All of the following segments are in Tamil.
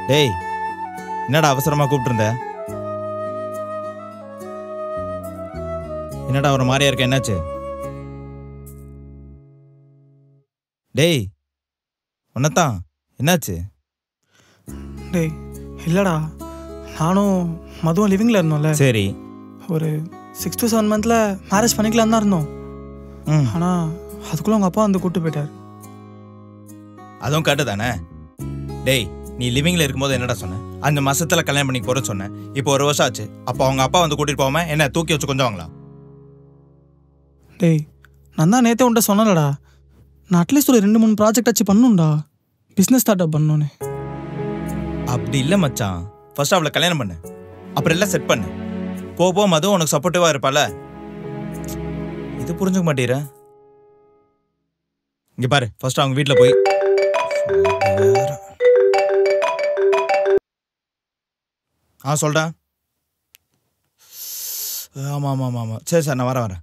டேய், என்னடா அவசரமா கூப்பிட்டுருந்த? என்னடா ஒரு மாதிரியா இருக்க, என்னாச்சு? டேய், உன்னதான் என்னாச்சு? டேய் இல்லைடா, நானும் மதுவும் லிவிங்கில் இருந்தோம்ல. சரி. ஒரு 6 to 7 months மேரேஜ் பண்ணிக்கலாம் தான் இருந்தோம். ஆனால் அதுக்குள்ளே உங்கள் அப்பா வந்து கூப்பிட்டு போயிட்டார். அதுவும் கரெக்டு தானே? டேய், நீ லிவிங்கில் இருக்கும்போது என்னடா சொன்ன? 5 மாசத்துல கல்யாணம் பண்ணி போகிறேன்னு சொன்னேன். இப்போ 1 வருஷம் ஆச்சு. அப்போ அவங்க அப்பா வந்து கூட்டிகிட்டு போகாம என்ன தூக்கி வச்சு கொஞ்சம். டேய், நான் தான் நேற்றே உன்ட்ட சொன்னலடா, நான் அட்லீஸ்ட் ஒரு 2-3 ப்ராஜெக்ட் ஆச்சு பண்ணணும்டா, பிஸ்னஸ் ஸ்டார்ட் அப் பண்ணணுன்னு. அப்படி இல்லை மச்சான். ஃபர்ஸ்ட் அவளை கல்யாணம் பண்ணு, அப்புறம் எல்லாம் செட் பண்ணு. போக மதுவும் உனக்கு சப்போர்ட்டிவா இருப்பால. இது புரிஞ்சுக்க மாட்டேற. இங்க பாரு, ஃபர்ஸ்ட் அவங்க வீட்டில் போய் சொல்றேன். ஆமா ஆமா ஆமா ஆமா, சரி சார், நான் வரேன்.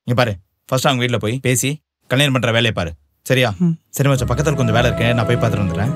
இங்க பாரு, ஃபர்ஸ்ட் அவங்க வீட்டில் போய் பேசி கல்யாணம் பண்ற வேலையை பாரு, சரியா? சரி மச்சான், பக்கத்தில் கொஞ்சம் வேலை இருக்கேன், நான் போய் பார்த்துட்டு வந்துடுறேன்.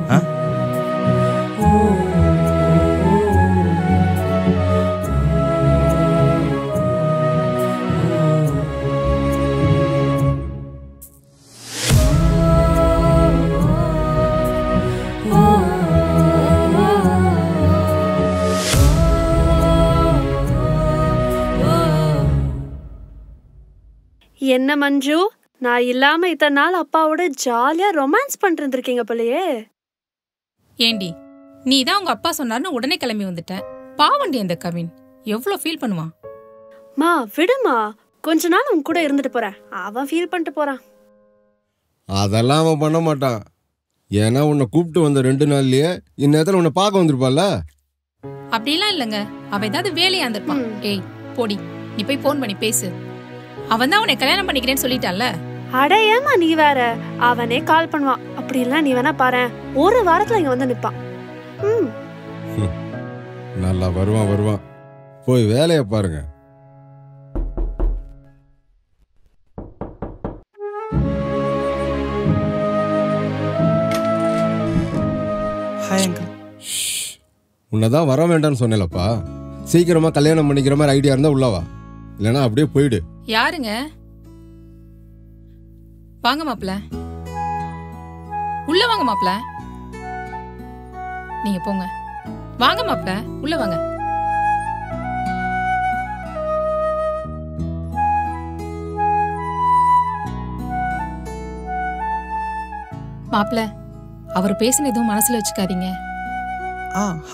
என்ன மஞ்சு, நான் இல்லாம இத்தனை நாள் அப்பாவோட ஜாலியா ரொமான்ஸ் பண்ணிட்டு இருக்கீங்க போலயே. ஏண்டி, நீ தான் உங்க அப்பா சொன்னார்னு உடனே கிளம்பி வந்துட்டேன். பாவண்டி அந்த கவின் எவ்வளவு ஃபீல் பண்ணுவான். மா விடுமா, கொஞ்ச நாள் உன் கூட இருந்துட்டு போறேன், அவன் ஃபீல் பண்ணிட்டு போறான். அதெல்லாம் அவன் பண்ண மாட்டான். ஏன்னா உன்னை கூப்பிட்டு வந்த 2 நாள்லயே இந்நேரத்தில் உன்னை பார்க்க வந்திருப்பால. அப்படிலாம் இல்லைங்க, அவன் ஏதாவது வேலையா இருந்திருப்பான். ஏய் போடி, நீ போய் போன் பண்ணி பேசு. அவன் தான் உன்னை கல்யாணம் பண்ணிக்கிறேன்னு சொல்லிட்டான்ல. அடையமா நீ வேற, அவனே கால் பண்ணுவான். அப்படி எல்லாம் நீ வேணா பாரு, 1 வாரத்துல இங்க வந்து நிப்பான். நல்லா வருவான். போய் வேலையை பாருங்க. Hi uncle. உன்னதான் வர வேண்டாம்னு சொன்னேலப்பா. சீக்கிரமா கல்யாணம் பண்ணிக்கிற மாதிரி ஐடியா இருந்தா உள்ளவா, இல்லைன்னா அப்படியே போயிடு. யாருங்க? வாங்க மாப்ள, உள்ள வாங்க மாப்ள. நீங்க போங்க. வாங்க மாப்ள, உள்ள வாங்க. மாப்ள, அவர் பேசின எதுவும் மனசுல வச்சுக்காதீங்க.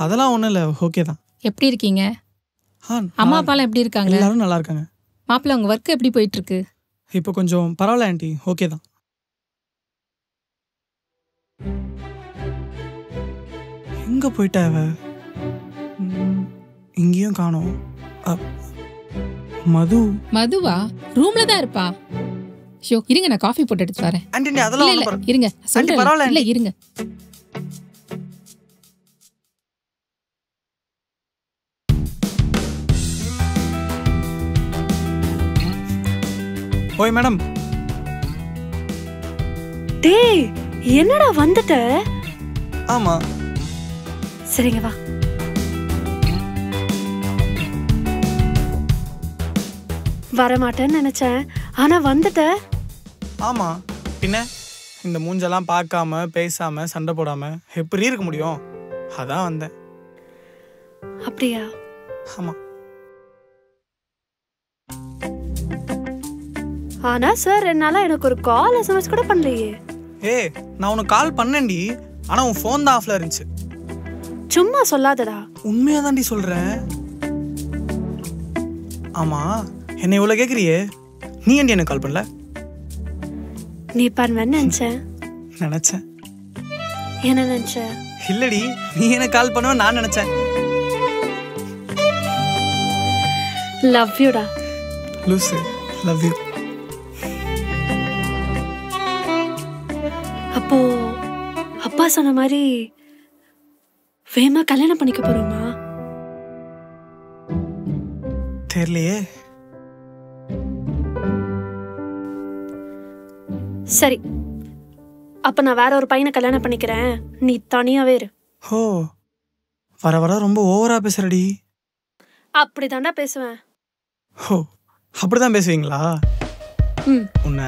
அதெல்லாம் ஒன்றும் இல்லை, ஓகே தான். எப்படி இருக்கீங்க? அம்மா அப்பாலாம் எப்படி இருக்காங்க? எல்லாரும் நல்லா இருக்காங்க. மாப்பிள்ள, உங்க ஒர்க் எப்படி போயிட்டு இருக்கு? இப்போ கொஞ்சம் பரவாயில்ல ஆண்டி, ஓகே தான். எங்க போயிட்டா அவ? இங்கேயும் காணோம். மதுவா? ரூம்ல தான் இருப்பா. ஷோ, இருங்க, நான் காஃபி போட்டு எடுத்து வரேன். ஆண்டி அதெல்லாம் இல்ல இருங்க, சொல்றேன். இல்ல இருங்க. ஓய் மேடம். டேய், என்னடா வந்துட்ட? ஆமா. சரிங்க வா. வரமாட்டேன்னு நினைச்சேன், ஆனா வந்துட்ட. ஆமா, பின்ன இந்த மூஞ்செல்லாம் பார்க்காம பேசாம சண்டை போடாம எப்படி இருக்க முடியும்? அதான் வந்தேன். அப்படியா? ஆமா. ஆனா சார், என்னால எனக்கு ஒரு கால் எஸ்எம்எஸ் கூட பண்ணலையே. நான் உனக்கு கால் பண்ணேன்டி, ஆனா உன் ஃபோன் தான் ஆஃப்ல இருந்துச்சு. சும்மா சொல்லாதடா. உண்மையா தாண்டி சொல்றேன். ஆமா, என்னை இவ்வளவு கேக்குறியே, நீ ஏன்டி எனக்கு கால் பண்ணல? நீ பண்ணுவேன்னு நினைச்சேன். என்ன நினைச்ச? இல்லடி, நீ எனக்கு கால் பண்ணுவ நான் நினைச்சேன். லவ் யூடா. லூசு, லவ் யூ. அப்போ அப்பா சொன்ன மாதிரி வேமா கல்யாணம் பண்ணிக்க போறோமா? தெரியலையே. சரி, அப்ப நான் வேற ஒரு பையனை கல்யாணம் பண்ணிக்கிறேன், நீ தனியாவே இரு. ஓ, வர வர ரொம்ப ஓவரா பேசுறடி. அப்படிதான்டா பேசுவேன். ஓ, அப்படிதான் பேசுவீங்களா? ம். உன்ன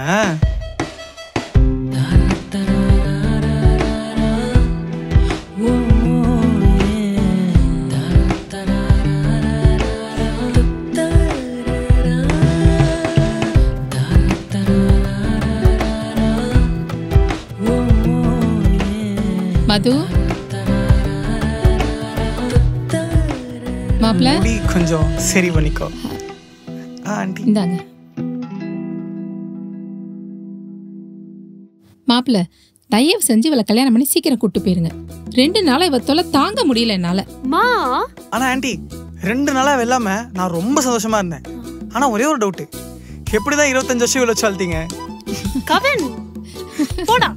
மது மாப்பிள்ள முடி கொஞ்சம் சரி பண்ணிக்கோ. ஆண்டி இந்தாங்க. மாப்பிள்ள தயவு செஞ்சு இவளை கல்யாணம் பண்ணி சீக்கிரம் கூட்டு போயிருங்க. 2 நாளா இவ தொலை தாங்க முடியல என்னால. மா ஆனா ஆண்டி 2 நாளா வெல்லாம நான் ரொம்ப சந்தோஷமா இருந்தேன். ஆனா ஒரே ஒரு டவுட், எப்படிதான் 25 வருஷம் இவ்வளவு வளர்த்தீங்க? கவின் போடா.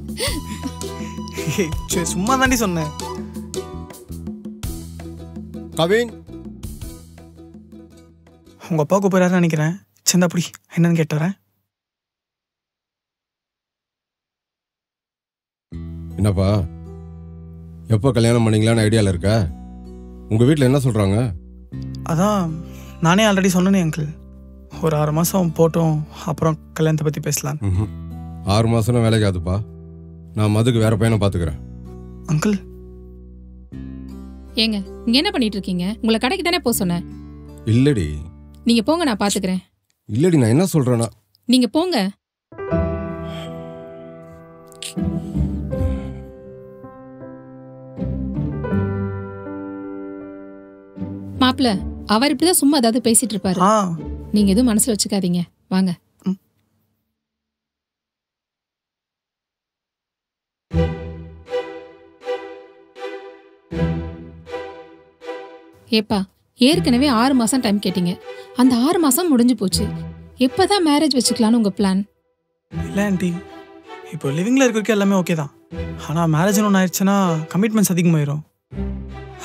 சரி, சும்மா தாண்டி சொன்னேன். கவின், உங்க அப்பா கூப்பிடுறாருன்னு நினைக்கிறேன். சின்ன அப்படி என்னன்னு கேட்டு வரேன். என்னப்பா எப்போ கல்யாணம் பண்ணீங்களான்னு ஐடியாவில் இருக்க? உங்கள் வீட்டில் என்ன சொல்கிறாங்க? அதான் நானே ஆல்ரெடி சொன்னேனே அங்கிள், ஒரு 6 மாதம் போட்டோம், அப்புறம் கல்யாணத்தை பற்றி பேசலாம். 6 மாதம்னா வேலைக்கு ஆகுதுப்பா. நான் மதுக்கு வேற பையனை பார்த்துக்கிறேன். அங்கிள் ஏங்க இங்க என்ன பண்ணிட்டு இருக்கீங்க? உங்களை கடைக்கு தானே போக சொன்னேன். இல்லடி நீங்க போங்க, நான் பாத்துக்கிறேன். இல்லடி, நான் என்ன சொல்கிறேன்னா நீங்க போங்க. மாப்பிள்ள அவர் இப்படிதான் சும்மா ஏதாவது பேசிட்டு இருப்பாரு. நீங்க எதுவும் மனசுல வச்சுக்காதீங்க, வாங்க. ஏப்பா ஏற்கனவே 6 மாசம் டைம் கேட்டீங்க. அந்த 6 மாசம் முடிஞ்சு போச்சு. எப்பதான் மேரேஜ் வச்சுக்கலான்னு உங்க பிளான்? இல்லை ஆண்டி, இப்போ லிவிங்கில் இருக்கிறதுக்கு எல்லாமே ஓகே தான். ஆனால் மேரேஜ்னு ஒன்று ஆயிடுச்சுன்னா கமிட்மெண்ட்ஸ் அதிகமாயிரும்.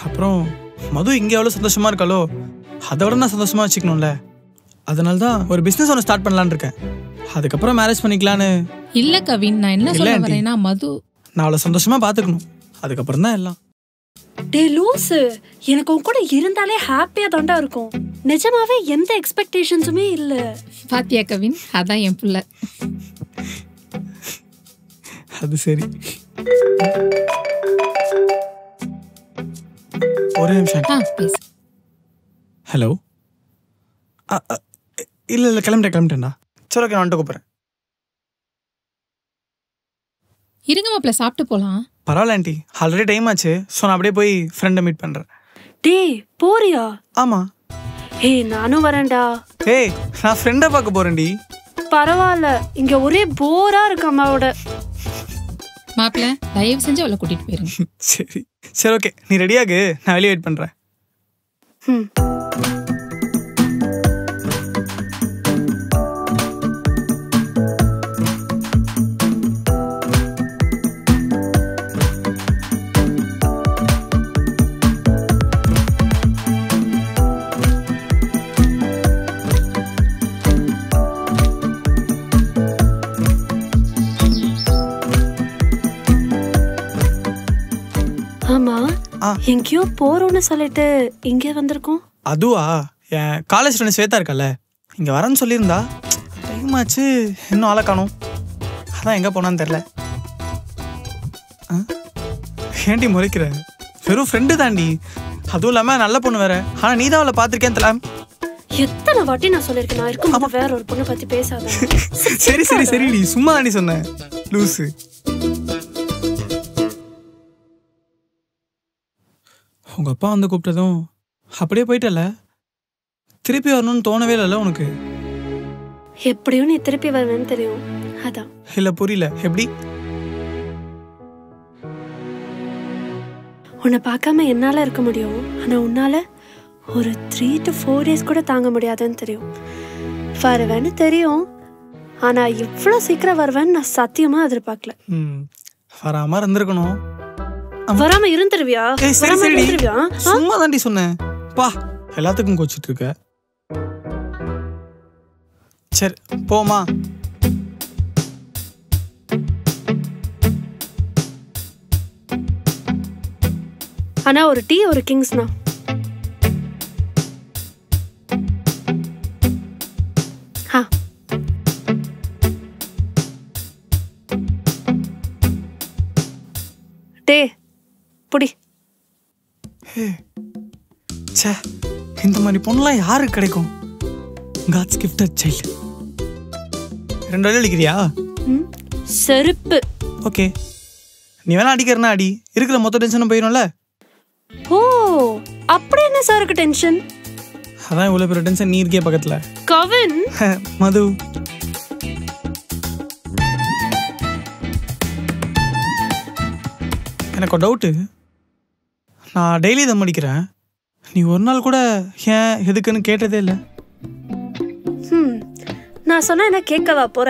அப்புறம் மது இங்கே எவ்வளோ சந்தோஷமாக இருக்காளோ அதை விட நான் சந்தோஷமாக வச்சுக்கணும்ல. அதனால தான் ஒரு பிஸ்னஸ் ஒன்று ஸ்டார்ட் பண்ணலான்னு இருக்கேன். அதுக்கப்புறம் மேரேஜ் பண்ணிக்கலான்னு. இல்ல கவின், நான் என்ன சொல்ல aunty. வரேன்னா மது நான் அவளை சந்தோஷமாக பார்த்துக்கணும், அதுக்கப்புறம் தான் எல்லாம். டே லூசு, எனக்கு உன் கூட இருந்தாலே ஹாப்பியா தாண்டா இருக்கும். நிஜமாவே எந்த எக்ஸ்பெக்டேஷன்ஸுமே இல்ல. பாத்தியா கவின், அதான் என் புள்ள. அது சரி, ஒரே நிமிஷம். பேசு. ஹலோ. இல்லை இல்லை, கிளம்பிட்டேன்டா. சரி ஓகே, நான் வந்துட்டு கூப்பிட்றேன். இருங்க மாப்பிள்ள, சாப்பிட்டு போலாம். பரவாயில்ல ஆண்டி, ஆல்ரெடி டைம் ஆச்சு. ஸோ நான் அப்படியே போய் ஃப்ரெண்டை மீட் பண்ணுறேன். டேய் போறியா? ஆமாம். ஏய் நானும் வரேன்டா. ஏய், நான் ஃப்ரெண்டை பார்க்க போகிறேன்டி. பரவாயில்ல, இங்க ஒரே போரா இருக்கு அம்மாவோட. மாப்பிள்ள தயவு செஞ்சு அவளை கூட்டிட்டு போயிருங்க. சரி சரி ஓகே, நீ ரெடியாகு, நான் வெளியே வெயிட் பண்ணுறேன். ம். ஆமா, எங்கேயோ போறோம்னு சொல்லிட்டு இங்கே வந்திருக்கோம். அதுவா, என் காலேஜ் ஃப்ரெண்ட் ஸ்வேதா இருக்கல, இங்கே வரேன்னு சொல்லியிருந்தா. டைம் ஆச்சு, இன்னும் ஆளை காணோம். அதான் எங்கே போனான்னு தெரில. ஏன்டி முறைக்கிற? வெறும் ஃப்ரெண்டு தாண்டி, அதுவும் இல்லாமல் நல்ல பொண்ணு வேற. ஆனால் நீ தான் அவளை பார்த்துருக்கேன் தெரியல. எத்தனை வாட்டி நான் சொல்லியிருக்கேன், நான் இருக்கும்போது வேற ஒரு பொண்ணை பற்றி பேசாத. சரி சரி சரிடி, சும்மா தாண்டி சொன்னேன், லூஸு. உங்கள் அப்பா வந்து கூப்பிட்டதும் அப்படியே போயிட்டல. திருப்பி வரணும்னு தோணவே இல்லைல்ல உனக்கு? எப்படியும் நீ திருப்பி வருவேன்னு தெரியும், அதான். இல்லை புரியல, எப்படி? உன்னை பார்க்காம என்னால் இருக்க முடியும், ஆனால் உன்னால் ஒரு 3 to 4 days கூட தாங்க முடியாதுன்னு தெரியும். வருவேன்னு தெரியும், ஆனால் இவ்வளோ சீக்கிரம் வருவேன்னு நான் சத்தியமாக எதிர்பார்க்கல. வராமல் இருந்திருக்கணும். வராம இருந்துருவியா? வராம இருந்துருவியா? சும்மா தாண்டி சொன்னேன். பா, எல்லாத்துக்கும் கோச்சிட்டு இருக்க. சரி போமா. ஆனா ஒரு டீ ஒரு கிங்ஸ்னா. டே புடி. ச்சே, இந்த மாதிரி பொண்ணுலாம் யாருக்கு கிடைக்கும்? God's gifted child. 2 வழி அடிக்கிறியா? செருப்பு. ஓகே, நீ வேணா அடிக்கிறனா அடி, இருக்கிற மொத்த டென்ஷனும் போயிடும்ல. ஓ, அப்படி என்ன சாருக்கு டென்ஷன்? அதான் இவ்வளோ பெரிய டென்ஷன் நீ இருக்கே பக்கத்தில். கவின். மது, எனக்கு ஒரு டவுட்டு. நான் டெய்லி தம் அடிக்கிறேன், நீ ஒரு நாள் கூட ஏன் எதுக்குன்னு கேட்டதே இல்லை. நான் சொன்னா என்ன கேட்கவா போற?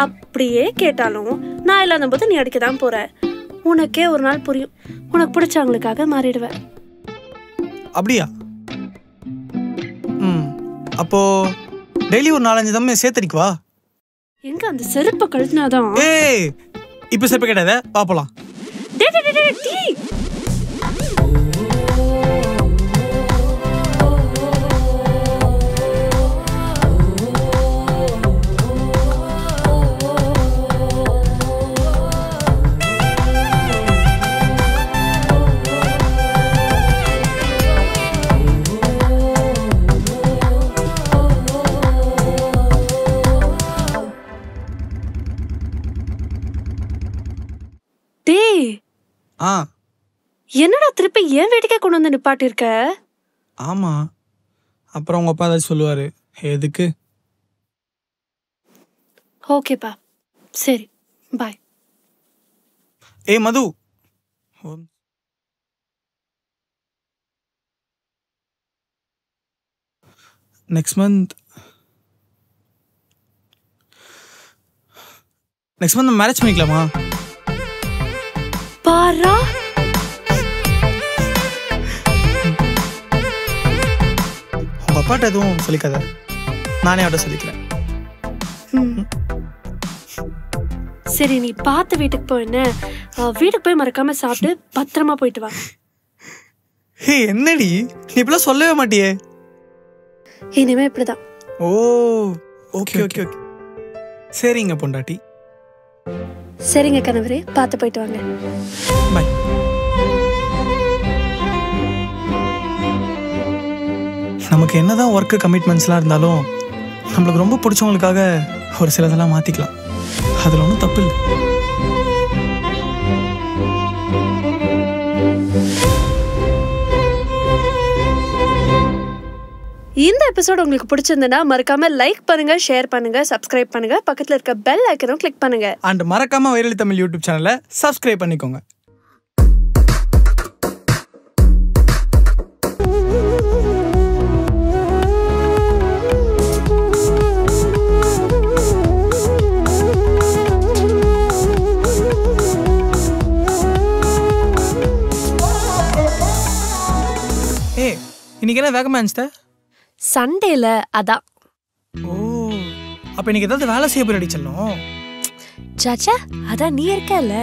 அப்படியே கேட்டாலும் நான் இல்லாத போது நீ அடிக்க தான் போற. உனக்கே ஒரு நாள் புரியும், உனக்கு பிடிச்சவங்களுக்காக மாறிடுவேன். அப்படியா? அப்போ டெய்லி ஒரு 4-5 தம் சேர்த்தடிக்குவா? எங்க அந்த செருப்பை கழுத்தினாதான். ஏய், இப்போ செருப்பு கேட்டாத, பாப்பலாம். என்னடா திருப்பி ஏன் வீட்டுக்கே கொண்டு வந்து நிப்பாட்டிருக்க? ஆமா, அப்புறம் உங்க அப்பா ஏதாச்சும் சொல்லுவாரு, எதுக்கு? ஓகேப்பா, சரி, பாய். ஏய் மது, நெக்ஸ்ட் மந்த் மேரேஜ் பண்ணிக்கலாமா? பாரா, உங்க அப்பாட்ட எதுவும் சொல்லிக்காத, நானே அவட்ட சொல்லிக்கிறேன். சரி, நீ பார்த்து வீட்டுக்கு போயின. வீட்டுக்கு போய் மறக்காம சாப்பிட்டு பத்திரமா போயிட்டு வா. ஹே, என்னடி நீ இப்பெல்லாம் சொல்லவே மாட்டியே? இனிமே இப்படிதான். ஓ, ஓகே ஓகே ஓகே, சரிங்க பொண்டாட்டி. சரிங்க கணவரே, பார்த்து போயிட்டு வாங்க. பை. நமக்கு என்னதான் ஒர்க்கு கமிட்மெண்ட்ஸ்லாம் இருந்தாலும் நம்மளுக்கு ரொம்ப பிடிச்சவங்களுக்காக ஒரு சிலதெல்லாம் மாற்றிக்கலாம். அதில் ஒன்றும் தப்பு இல்லை. இந்த எபிசோட் உங்களுக்கு பிடிச்சிருந்தா மறக்காம லைக் பண்ணுங்க, ஷேர் பண்ணுங்க, சப்ஸ்கிரைப் பண்ணுங்க, பக்கத்துல இருக்க பெல் ஐக்கனும் கிளிக் பண்ணுங்க. அண்ட் மறக்காம வைரலி தமிழ் யூடியூப் சேனலை சப்ஸ்கிரைப் பண்ணிக்கோங்க. இன்னைக்கு என்ன வேகமா இருந்துச்சு? சண்டேல அதான். ஓ, அப்ப இன்னைக்கு ஏதாவது வேலை செய்ய போய் அடிச்சலும். சாச்சா, அதான் நீ இருக்கல.